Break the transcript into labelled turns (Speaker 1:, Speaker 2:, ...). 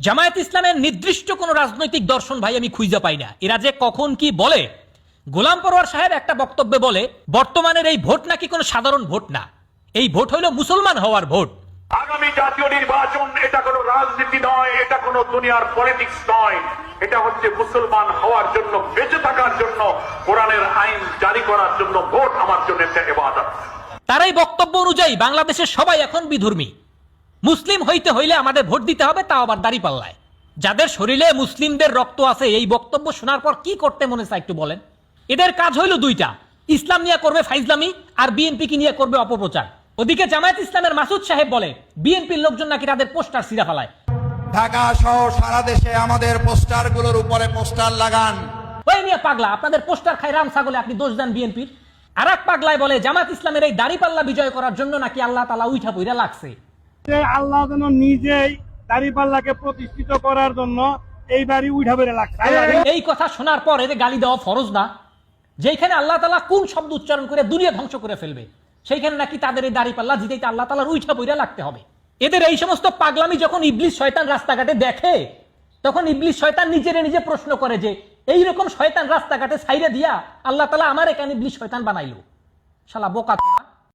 Speaker 1: জামায়াত ইসলামের নির্দিষ্ট কোন রাজনৈতিক দর্শন ভাই আমি খুঁজে পাই না। এরা যে কখন কি বলে। গোলাম পরোয়ার সাহেব একটা বক্তব্যে বলে বর্তমানের এই ভোট নাকি কোনো সাধারণ ভোট না, এই ভোট হইল মুসলমান হওয়ার ভোট।
Speaker 2: আগামী জাতীয় নির্বাচন এটা কোনো রাজনীতি নয়, এটা কোনো দুনিয়ার পলিটিক্স নয়, এটা হচ্ছে মুসলমান হওয়ার জন্য, বেঁচে থাকার জন্য, কোরআনের আইন জারি করার জন্য ভোট আমার জন্য একটা ইবাদত।
Speaker 1: তার এই বক্তব্য অনুযায়ী বাংলাদেশের সবাই এখন বিধর্মী। মুসলিম হইতে হইলে আমাদের ভোট দিতে হবে, তাও আবার দাঁড়িপাল্লায়। যাদের শরীরে মুসলিমদের রক্ত আছে এই বক্তব্য শোনার পর কি করতে মনে চায় একটু বলেন। এদের কাজ হইল দুইটা, ইসলাম নিয়ে করবে ফাইজলামি আর বিএনপি কি নিয়ে করবে অপপ্রচার। ওদিকে জামায়াত ইসলামের মাসুদ সাহেব বলে বিএনপির লোকজন নাকি তাদের পোস্টার ছিঁড়া ফেলায়।
Speaker 3: ঢাকা সহ সারা দেশে আমাদের পোস্টারগুলোর উপরে পোস্টার লাগান।
Speaker 1: ওই নিয়ে পাগলা, আপনাদের পোস্টার খাই রাম ছাগলে, আপনি দোষ দেন বিএনপির। আর এক পাগলায় বলে জামায়াত ইসলামের এই দাড়িপাল্লা বিজয় করার জন্য নাকি আল্লাহ তাআলা উইঠা পইরা লাগছে।
Speaker 4: আল্লাহ যেন নিজেই দাড়িপাল্লাকে প্রতিষ্ঠিত করার জন্য এইবারই উঠা বেড়ে লাগছে।
Speaker 1: এই কথা শোনার পর এদের গালি দেওয়া ফরজ না? যেখানে আল্লাহ তাআলা কোন শব্দ উচ্চারণ করে দুনিয়া ধ্বংস করে ফেলবে, সেইখানে নাকি তাদের এই দাড়িপাল্লা জিতেইতে আল্লাহ তাআলার উইঠা পইরা লাগতে হবে। এদের এই সমস্ত পাগলামি যখন ইবলিস শয়তান রাস্তাঘাটে দেখে, তখন ইবলিস শয়তান নিজেরে নিজে প্রশ্ন করে যে এইরকম শয়তান রাস্তাঘাটে ছাইরা দিয়া আল্লাহ তাআলা আমার কেন ইবলিস শয়তান বানাইলো। শালা বোকা।